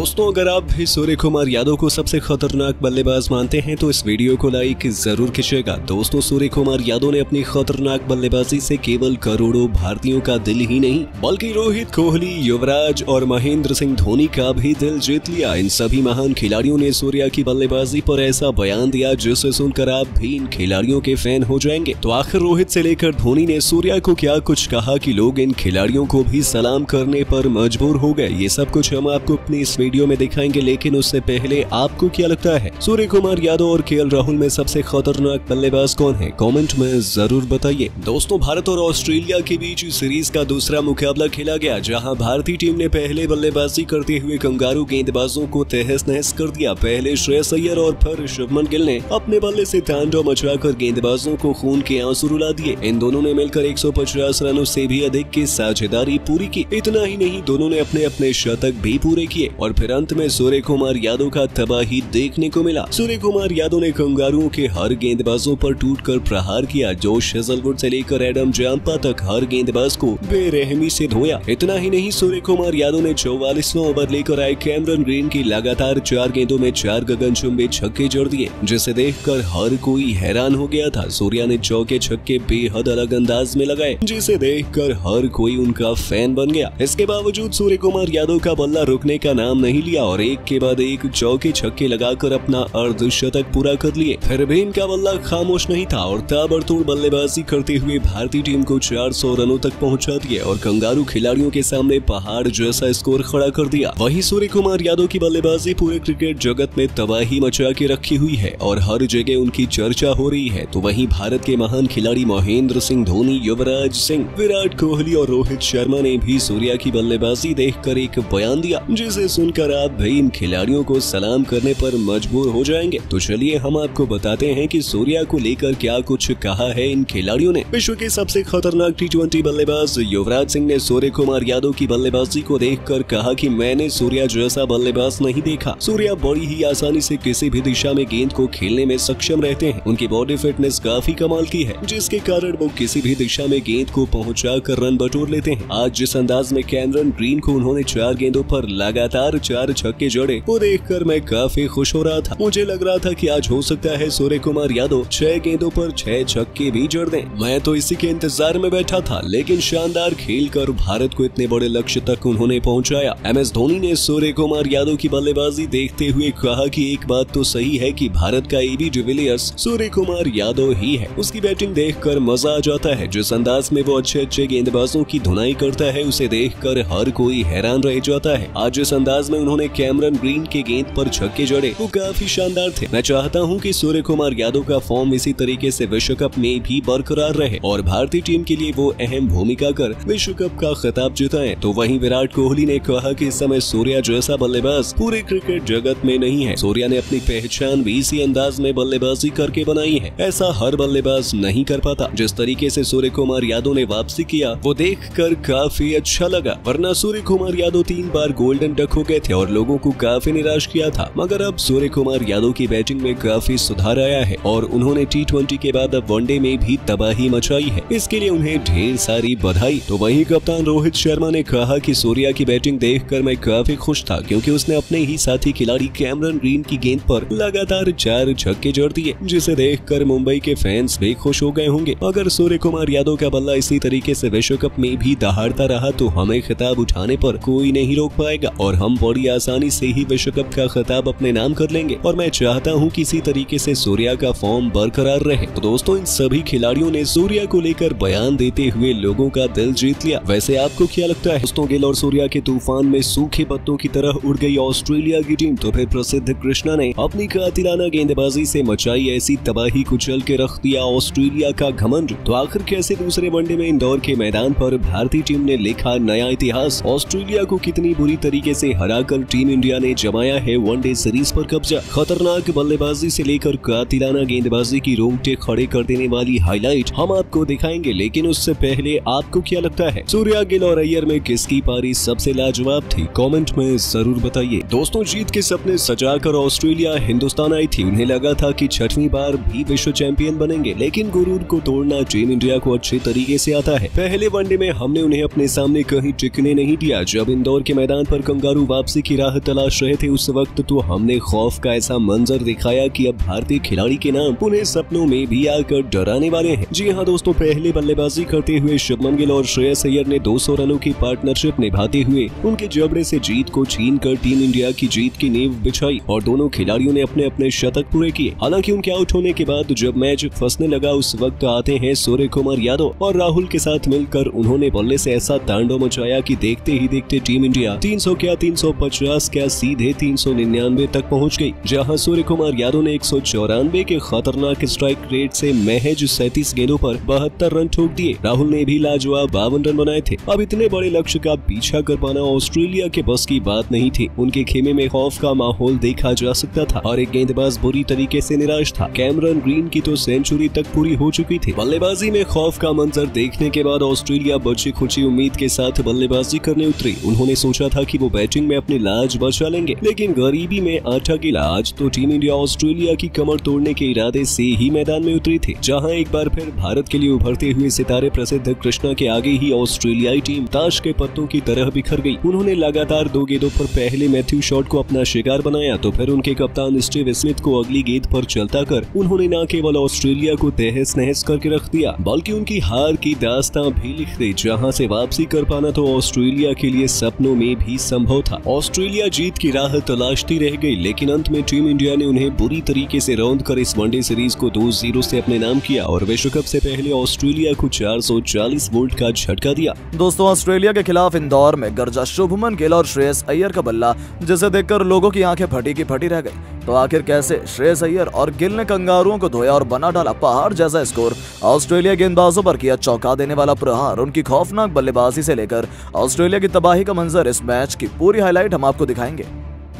दोस्तों, अगर आप भी सूर्य कुमार यादव को सबसे खतरनाक बल्लेबाज मानते हैं तो इस वीडियो को लाइक जरूर कीजिएगा। दोस्तों, सूर्य कुमार यादव ने अपनी खतरनाक बल्लेबाजी से केवल करोड़ों भारतीयों का दिल ही नहीं बल्कि रोहित कोहली, युवराज और महेंद्र सिंह धोनी का भी दिल जीत लिया। इन सभी महान खिलाड़ियों ने सूर्या की बल्लेबाजी पर ऐसा बयान दिया जिसे सुनकर आप भी इन खिलाड़ियों के फैन हो जाएंगे। तो आखिर रोहित से लेकर धोनी ने सूर्या को क्या कुछ कहा कि लोग इन खिलाड़ियों को भी सलाम करने पर मजबूर हो गए, ये सब कुछ हम आपको अपनी इस वीडियो में दिखाएंगे। लेकिन उससे पहले आपको क्या लगता है, सूर्य कुमार यादव और केएल राहुल में सबसे खतरनाक बल्लेबाज कौन है? कमेंट में जरूर बताइए। दोस्तों, भारत और ऑस्ट्रेलिया के बीच सीरीज का दूसरा मुकाबला खेला गया, जहां भारतीय टीम ने पहले बल्लेबाजी करते हुए कंगारू गेंदबाजों को तहस नहस कर दिया। पहले श्रेयस अय्यर और फिर शुभमन गिल ने अपने बल्ले से तांडव मचाकर गेंदबाजों को खून के आंसू रुला दिए। इन दोनों ने मिलकर 150 रनों से भी अधिक की साझेदारी पूरी की। इतना ही नहीं, दोनों ने अपने अपने शतक भी पूरे किए और फिर अंत में सूर्य कुमार यादव का तबाही देखने को मिला। सूर्य कुमार यादव ने कंगारुओं के हर गेंदबाजों पर टूटकर प्रहार किया। जोश हेजलवुड से लेकर एडम जाम्पा तक हर गेंदबाज को बेरहमी से धोया। इतना ही नहीं, सूर्य कुमार यादव ने 44वां ओवर लेकर आए कैमरन ग्रीन की लगातार 4 गेंदों में 4 गगनचुंबी छक्के जड़ दिए, जिसे देखकर हर कोई हैरान हो गया था। सूर्या ने चौके छक्के बेहद अलग अंदाज में लगाए, जिसे देखकर हर कोई उनका फैन बन गया। इसके बावजूद सूर्य कुमार यादव का बल्ला रुकने का नाम नहीं लिया और एक के बाद एक चौके छक्के लगाकर अपना अर्धशतक पूरा कर लिए। फिर भी इनका बल्ला खामोश नहीं था और ताबड़तोड़ बल्लेबाजी करते हुए भारतीय टीम को 400 रनों तक पहुंचा दिया और कंगारू खिलाड़ियों के सामने पहाड़ जैसा स्कोर खड़ा कर दिया। वहीं सूर्य कुमार यादव की बल्लेबाजी पूरे क्रिकेट जगत में तबाही मचा के रखी हुई है और हर जगह उनकी चर्चा हो रही है। तो वहीं भारत के महान खिलाड़ी महेंद्र सिंह धोनी, युवराज सिंह, विराट कोहली और रोहित शर्मा ने भी सूर्या की बल्लेबाजी देखकर एक बयान दिया, जिसे सुनकर आप भी इन खिलाड़ियों को सलाम करने पर मजबूर हो जाएंगे। तो चलिए हम आपको बताते हैं कि सूर्या को लेकर क्या कुछ कहा है इन खिलाड़ियों ने। विश्व के सबसे खतरनाक T20 बल्लेबाज युवराज सिंह ने सूर्य कुमार यादव की बल्लेबाजी को देखकर कहा कि मैंने सूर्या जैसा बल्लेबाज नहीं देखा। सूर्या बड़ी ही आसानी से किसी भी दिशा में गेंद को खेलने में सक्षम रहते हैं। उनकी बॉडी फिटनेस काफी कमाल की है, जिसके कारण वो किसी भी दिशा में गेंद को पहुंचा कर रन बटोर लेते हैं। आज जिस अंदाज में कैमरन ग्रीन को उन्होंने 4 गेंदों पर लगातार 4 छक्के जड़े, वो देखकर मैं काफी खुश हो रहा था। मुझे लग रहा था कि आज हो सकता है सूर्य कुमार यादव 6 गेंदों पर 6 छक्के भी जड़ दें। मैं तो इसी के इंतजार में बैठा था, लेकिन शानदार खेलकर भारत को इतने बड़े लक्ष्य तक उन्होंने पहुंचाया। MS धोनी ने सूर्य कुमार यादव की बल्लेबाजी देखते हुए कहा कि एक बात तो सही है कि भारत का AB डिविलियर्स सूर्य कुमार यादव ही है। उसकी बैटिंग देखकर मजा आ जाता है। जिस अंदाज में वो अच्छे गेंदबाजों की धुनाई करता है, उसे देखकर हर कोई हैरान रह जाता है। आज जिस अंदाज में उन्होंने कैमरन ग्रीन के गेंद पर छक्के जड़े, वो काफी शानदार थे। मैं चाहता हूं कि सूर्य कुमार यादव का फॉर्म इसी तरीके से विश्व कप में भी बरकरार रहे और भारतीय टीम के लिए वो अहम भूमिका कर विश्व कप का खिताब जिताएं। तो वहीं विराट कोहली ने कहा कि इस समय सूर्या जैसा बल्लेबाज पूरे क्रिकेट जगत में नहीं है। सूर्या ने अपनी पहचान भी इसी अंदाज में बल्लेबाजी करके बनाई है। ऐसा हर बल्लेबाज नहीं कर पाता। जिस तरीके से सूर्य कुमार यादव ने वापसी किया, वो देखकर काफी अच्छा लगा। वरना सूर्य कुमार यादव 3 बार गोल्डन डक हो गए थे और लोगों को काफी निराश किया था। मगर अब सूर्य कुमार यादव की बैटिंग में काफी सुधार आया है और उन्होंने T20 के बाद अब वनडे में भी तबाही मचाई है। इसके लिए उन्हें ढेर सारी बधाई। तो वहीं कप्तान रोहित शर्मा ने कहा कि सूर्या की बैटिंग देखकर मैं काफी खुश था, क्योंकि उसने अपने ही साथी खिलाड़ी कैमरन ग्रीन की गेंद पर लगातार 4 छक्के जड़ दिए, जिसे देखकर मुंबई के फैंस भी खुश हो गए होंगे। अगर सूर्य कुमार यादव का बल्ला इसी तरीके से विश्व कप में भी दहाड़ता रहा तो हमें खिताब उठाने पर कोई नहीं रोक पाएगा और हम बड़ी आसानी से ही विश्व कप का खिताब अपने नाम कर लेंगे। और मैं चाहता हूं कि इसी तरीके से सूर्या का फॉर्म बरकरार रहे। तो दोस्तों, इन सभी खिलाड़ियों ने सूर्या को लेकर बयान देते हुए लोगों का दिल जीत लिया। वैसे आपको क्या लगता है? दोस्तों, गिल और सूर्या के तूफान में सूखे पत्तों की तरह उड़ गई ऑस्ट्रेलिया की टीम, तो फिर प्रसिद्ध कृष्णा ने अपनी कातिलाना गेंदबाजी से मचाई ऐसी तबाही, कुचल के रख दिया ऑस्ट्रेलिया का घमंड। तो आखिर कैसे दूसरे वनडे में इंदौर के मैदान पर भारतीय टीम ने लिखा नया इतिहास? ऑस्ट्रेलिया को कितनी बुरी तरीके से हराकर टीम इंडिया ने जमाया है वनडे सीरीज पर कब्जा। खतरनाक बल्लेबाजी से लेकर कातिलाना गेंदबाजी की रोंगटे खड़े कर देने वाली हाईलाइट हम आपको दिखाएंगे, लेकिन उससे पहले आपको क्या लगता है, सूर्या, गिल और अय्यर में किसकी पारी सबसे लाजवाब थी? कमेंट में जरूर बताइए। दोस्तों, जीत के सपने सजाकर ऑस्ट्रेलिया हिंदुस्तान आई थी। उन्हें लगा था कि 6वीं बार भी विश्व चैंपियन बनेंगे, लेकिन गुरूर को तोड़ना टीम इंडिया को अच्छे तरीके से आता है। पहले वनडे में हमने उन्हें अपने सामने कहीं टिकने नहीं दिया। जब इंदौर के मैदान पर कंगारू वापसी वापसी की राह तलाश रहे थे उस वक्त तो हमने खौफ का ऐसा मंजर दिखाया कि अब भारतीय खिलाड़ी के नाम उन्हें सपनों में भी आकर डराने वाले हैं। जी हाँ दोस्तों, पहले बल्लेबाजी करते हुए शुभमन गिल और श्रेयस अय्यर ने 200 रनों की पार्टनरशिप निभाते हुए उनके जबड़े से जीत को छीनकर टीम इंडिया की जीत की नींव बिछाई और दोनों खिलाड़ियों ने अपने अपने शतक पूरे किए। हालांकि उनके आउट होने के बाद जब मैच फंसने लगा उस वक्त आते हैं सूर्य कुमार यादव और राहुल के साथ मिलकर उन्होंने बल्ले से ऐसा तांडव मचाया कि देखते ही देखते टीम इंडिया 300 क्या 350 क्या सीधे 399 तक पहुंच गई, जहां सूर्य कुमार यादव ने 194 के खतरनाक स्ट्राइक रेट से महज 37 गेंदों पर 72 रन ठोक दिए। राहुल ने भी लाजवाब 52 रन बनाए थे। अब इतने बड़े लक्ष्य का पीछा कर पाना ऑस्ट्रेलिया के बस की बात नहीं थी। उनके खेमे में खौफ का माहौल देखा जा सकता था और एक गेंदबाज बुरी तरीके से निराश था। कैमरन ग्रीन की तो सेंचुरी तक पूरी हो चुकी थी। बल्लेबाजी में खौफ का मंजर देखने के बाद ऑस्ट्रेलिया बची खुची उम्मीद के साथ बल्लेबाजी करने उतरी। उन्होंने सोचा था कि वो बैटिंग में अपनी लाज बचा लेंगे, लेकिन गरीबी में आटा गिला। आज तो टीम इंडिया ऑस्ट्रेलिया की कमर तोड़ने के इरादे से ही मैदान में उतरी थी, जहां एक बार फिर भारत के लिए उभरते हुए सितारे प्रसिद्ध कृष्णा के आगे ही ऑस्ट्रेलियाई टीम ताश के पत्तों की तरह बिखर गई। उन्होंने लगातार 2 गेंदों पर पहले मैथ्यू शॉट को अपना शिकार बनाया तो फिर उनके कप्तान स्टीव स्मिथ को अगली गेंद पर चलता कर उन्होंने न केवल ऑस्ट्रेलिया को तहस नहस करके रख दिया बल्कि उनकी हार की दास्तां भी लिख दी, जहां से वापसी कर पाना तो ऑस्ट्रेलिया के लिए सपनों में भी संभव था। ऑस्ट्रेलिया जीत की राह तलाशती रह गई, लेकिन अंत में टीम इंडिया ने उन्हें बुरी तरीके से रौंद कर इस वनडे सीरीज को 2-0 से अपने नाम किया और विश्व कप से पहले ऑस्ट्रेलिया को 440 वोल्ट का झटका दिया। दोस्तों, ऑस्ट्रेलिया के खिलाफ इंदौर में गरजा शुभमन गिल और श्रेयस अय्यर का बल्ला, जिसे देखकर लोगों की आंखें फटी की फटी रह गई। तो आखिर कैसे श्रेयस अय्यर और गिल ने कंगारुओं को धोया और बना डाला पहाड़ जैसा स्कोर। ऑस्ट्रेलिया गेंदबाजों पर किया चौंका देने वाला प्रहार, उनकी खौफनाक बल्लेबाजी से लेकर ऑस्ट्रेलिया की तबाही का मंजर, इस मैच की पूरी हाईलाइट हम आपको दिखाएंगे।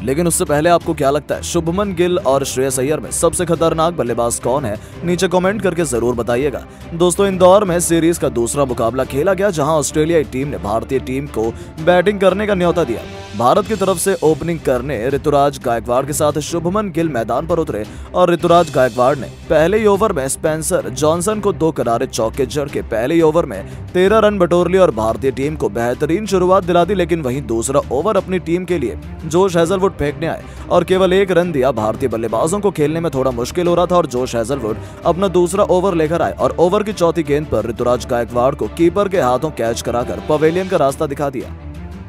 लेकिन उससे पहले आपको क्या लगता है, शुभमन गिल और श्रेयस अय्यर में सबसे खतरनाक बल्लेबाज कौन है? नीचे कमेंट करके जरूर बताइएगा। दोस्तों, इंदौर में सीरीज का दूसरा मुकाबला खेला गया, जहां ऑस्ट्रेलियाई टीम ने भारतीय टीम को बैटिंग करने का न्योता दिया। भारत की तरफ से ओपनिंग करने ऋतुराज गायकवाड़ के साथ शुभमन गिल मैदान पर उतरे और ऋतुराज गायकवाड़ ने पहले ही ओवर में स्पेंसर जॉनसन को 2 करारे चौके जड़ के पहले ही ओवर में 13 रन बटोर लिए और भारतीय टीम को बेहतरीन शुरुआत दिला दी। लेकिन वहीं दूसरा ओवर अपनी टीम के लिए जोश हेजलवुड फेंकने आए और केवल 1 रन दिया। भारतीय बल्लेबाजों को खेलने में थोड़ा मुश्किल हो रहा था और जोश हेजलवुड अपना दूसरा ओवर लेकर आए और ओवर की चौथी गेंद पर ऋतुराज गायकवाड़ को कीपर के हाथों कैच कराकर पवेलियन का रास्ता दिखा दिया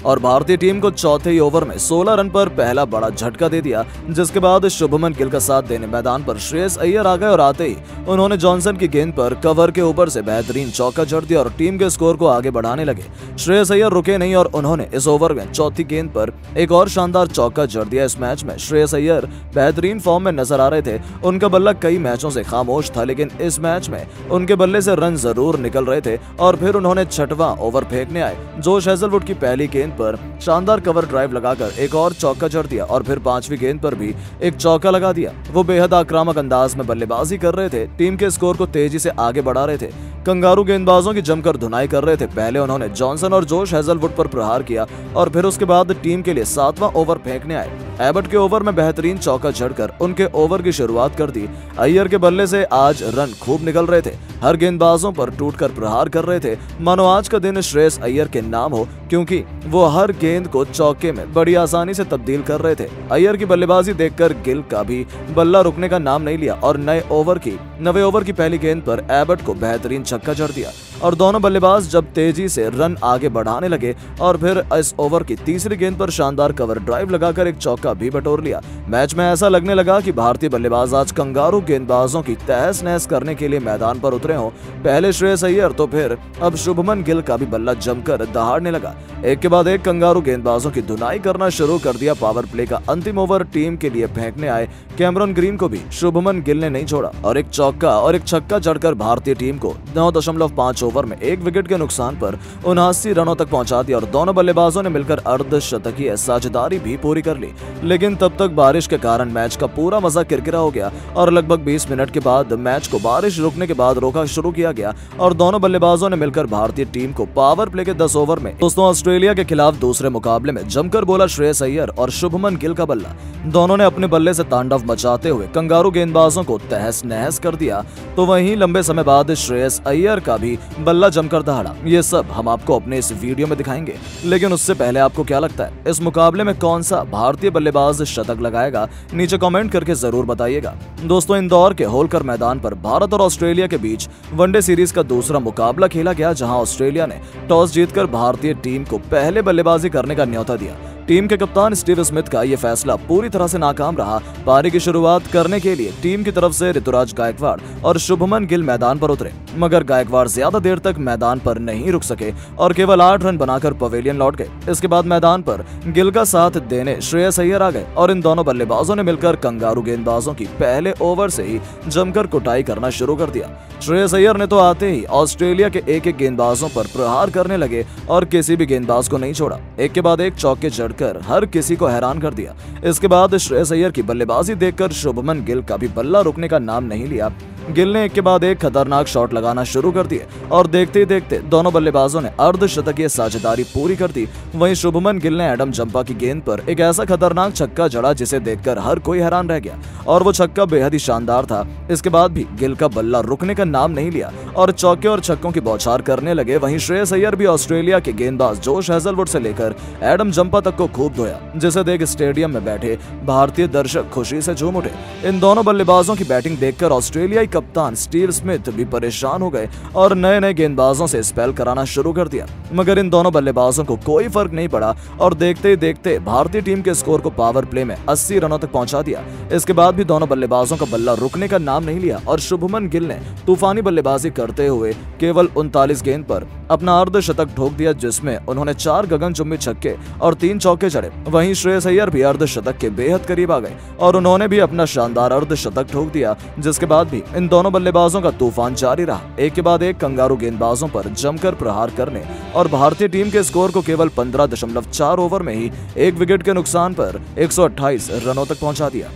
और भारतीय टीम को चौथे ही ओवर में 16 रन पर पहला बड़ा झटका दे दिया। जिसके बाद शुभमन गिल का साथ देने मैदान पर श्रेयस अय्यर आ गए और आते ही उन्होंने जॉनसन की गेंद पर कवर के ऊपर से बेहतरीन चौका जड़ दिया और टीम के स्कोर को आगे बढ़ाने लगे। श्रेयस अय्यर रुके नहीं और उन्होंने इस ओवर में चौथी गेंद पर एक और शानदार चौका जड़ दिया। इस मैच में श्रेयस अय्यर बेहतरीन फॉर्म में नजर आ रहे थे। उनका बल्ला कई मैचों से खामोश था, लेकिन इस मैच में उनके बल्ले से रन जरूर निकल रहे थे और फिर उन्होंने 6वां ओवर फेंकने आए। जोश हेजलवुड की पहली गेंद पर शानदार कवर ड्राइव लगाकर एक और चौका जड़ दिया और फिर 5वीं गेंद पर भी एक चौका लगा दिया। वो बेहद आक्रामक अंदाज में बल्लेबाजी कर रहे थे, टीम के स्कोर को तेजी से आगे बढ़ा रहे थे। कंगारू गेंदबाजों की जमकर धुनाई कर रहे थे। पहले उन्होंने जॉनसन और जोश हेजलवुड पर प्रहार किया और फिर उसके बाद टीम के लिए 7वां ओवर फेंकने आए। एबट के ओवर में बेहतरीन चौका जड़कर उनके ओवर की शुरुआत कर दी। अय्यर के बल्ले से आज रन खूब निकल रहे थे, हर गेंदबाजों पर टूटकर प्रहार कर रहे थे। मानो आज का दिन श्रेयस अय्यर के नाम हो, क्योंकि वो हर गेंद को चौके में बड़ी आसानी से तब्दील कर रहे थे। अय्यर की बल्लेबाजी देखकर गिल का भी बल्ला रुकने का नाम नहीं लिया और 9वें ओवर की पहली गेंद पर एबट को बेहतरीन छक्का जड़ दिया और दोनों बल्लेबाज जब तेजी से रन आगे बढ़ाने लगे और फिर इस ओवर की तीसरी गेंद पर शानदार कवर ड्राइव लगाकर एक चौका भी बटोर लिया। मैच में ऐसा लगने लगा कि भारतीय बल्लेबाज आज कंगारू गेंदबाजों की तहस नहस करने के लिए मैदान पर उतरे हों। पहले श्रेयस अय्यर तो फिर अब शुभमन गिल का भी बल्ला जमकर दहाड़ने लगा। एक के बाद एक कंगारू गेंदबाजों की धुनाई करना शुरू कर दिया। पावर प्ले का अंतिम ओवर टीम के लिए फेंकने आए कैमरन ग्रीन को भी शुभमन गिल ने नहीं छोड़ा और एक चौका और एक छक्का जड़कर भारतीय टीम को 9.5 ओवर में 1 विकेट के नुकसान पर 79 रनों तक पहुंचा दिया और दोनों बल्लेबाजों ने मिलकर अर्धशतकीय साझेदारी भी पूरी कर ली। लेकिन तब तक बारिश के कारण मैच का पूरा मजा किरकिरा हो गया और लगभग 20 मिनट के बाद मैच को बारिश रुकने के बाद रोका शुरू किया गया और दोनों बल्लेबाजों ने मिलकर भारतीय टीम को पावर प्ले के 10 ओवर में दोस्तों ऑस्ट्रेलिया के खिलाफ दूसरे मुकाबले में जमकर बोला श्रेयस अय्यर और शुभमन गिल का बल्ला। दोनों ने अपने बल्ले से तांडव मचाते हुए कंगारू गेंदबाजों को तहस नहस कर दिया। तो वहीं लंबे समय बाद श्रेयस अय्यर का भी बल्ला जमकर दहाड़ा। ये सब हम आपको अपने इस वीडियो में दिखाएंगे, लेकिन उससे पहले आपको क्या लगता है इस मुकाबले में कौन सा भारतीय बल्लेबाज शतक लगाएगा, नीचे कमेंट करके जरूर बताइएगा। दोस्तों, इंदौर के होलकर मैदान पर भारत और ऑस्ट्रेलिया के बीच वनडे सीरीज का दूसरा मुकाबला खेला गया, जहां ऑस्ट्रेलिया ने टॉस जीतकर भारतीय टीम को पहले बल्लेबाजी करने का न्योता दिया। टीम के कप्तान स्टीव स्मिथ का यह फैसला पूरी तरह से नाकाम रहा। पारी की शुरुआत करने के लिए टीम की तरफ से ऋतुराज गायकवाड़ और शुभमन गिल मैदान पर उतरे, मगर गायकवाड़ ज्यादा देर तक मैदान पर नहीं रुक सके और केवल 8 रन बनाकर पवेलियन लौट गए। इसके बाद मैदान पर गिल का साथ देने श्रेयस अय्यर आ गए और इन दोनों बल्लेबाजों ने मिलकर कंगारू गेंदबाजों की पहले ओवर से ही जमकर कुटाई करना शुरू कर दिया। श्रेयस अय्यर ने तो आते ही ऑस्ट्रेलिया के एक गेंदबाजों पर प्रहार करने लगे और किसी भी गेंदबाज को नहीं छोड़ा। एक के बाद एक चौके जड़कर हर किसी को हैरान कर दिया। इसके बाद श्रेयस अय्यर की बल्लेबाजी देखकर शुभमन गिल का भी बल्ला रुकने का नाम नहीं लिया। गिल ने एक के बाद एक खतरनाक शॉट लगाना शुरू कर दिए और देखते ही देखते दोनों बल्लेबाजों ने अर्धशतकीय साझेदारी पूरी कर दी। वहीं शुभमन गिल ने एडम जंपा की गेंद पर एक ऐसा खतरनाक छक्का जड़ा जिसे देखकर हर कोई हैरान रह गया और वो छक्का बेहद ही शानदार था। इसके बाद भी गिल का बल्ला रुकने का नाम नहीं लिया और चौके और छक्कों की बौछार करने लगे। वहीं श्रेयस अय्यर भी ऑस्ट्रेलिया के गेंदबाज जोश हेजलवुड से लेकर एडम जंपा तक को खूब धोया, जिसे देख स्टेडियम में बैठे भारतीय दर्शक खुशी से झूम उठे। इन दोनों बल्लेबाजों की बैटिंग देखकर ऑस्ट्रेलियाई कप्तान स्टीव स्मिथ भी परेशान हो गए और नए नए गेंदबाजों से स्पेल कराना शुरू कर दिया, मगर इन दोनों बल्लेबाजों को कोई फर्क नहीं पड़ा और देखते ही देखते भारतीय टीम के स्कोर को पावर प्ले में 80 रनों तक पहुंचा दिया। इसके बाद भी दोनों बल्लेबाजों का बल्ला रुकने का नाम नहीं लिया और शुभमन गिल ने तूफानी बल्लेबाजी करते हुए केवल 39 गेंद पर अपना अर्धशतक ठोक दिया, जिसमें उन्होंने 4 गगनचुंबी छक्के और 3 चौके जड़े। वहीं श्रेयस अय्यर भी अर्धशतक के बेहद करीब आ गए और उन्होंने भी अपना शानदार अर्धशतक ठोक दिया, जिसके बाद भी इन दोनों बल्लेबाजों का तूफान जारी रहा। एक के बाद एक कंगारू गेंदबाजों पर जमकर प्रहार करने और भारतीय टीम के स्कोर को केवल 15.4 ओवर में ही 1 विकेट के नुकसान पर 128 रनों तक पहुंचा दिया।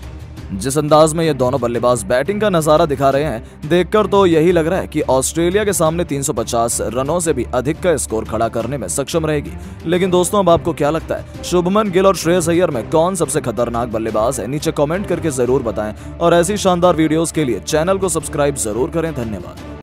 जिस अंदाज में ये दोनों बल्लेबाज बैटिंग का नजारा दिखा रहे हैं, देखकर तो यही लग रहा है कि ऑस्ट्रेलिया के सामने 350 रनों से भी अधिक का स्कोर खड़ा करने में सक्षम रहेगी। लेकिन दोस्तों, अब आपको क्या लगता है शुभमन गिल और श्रेयस अय्यर में कौन सबसे खतरनाक बल्लेबाज है? नीचे कमेंट करके जरूर बताएं और ऐसी शानदार वीडियोस के लिए चैनल को सब्सक्राइब जरूर करें। धन्यवाद।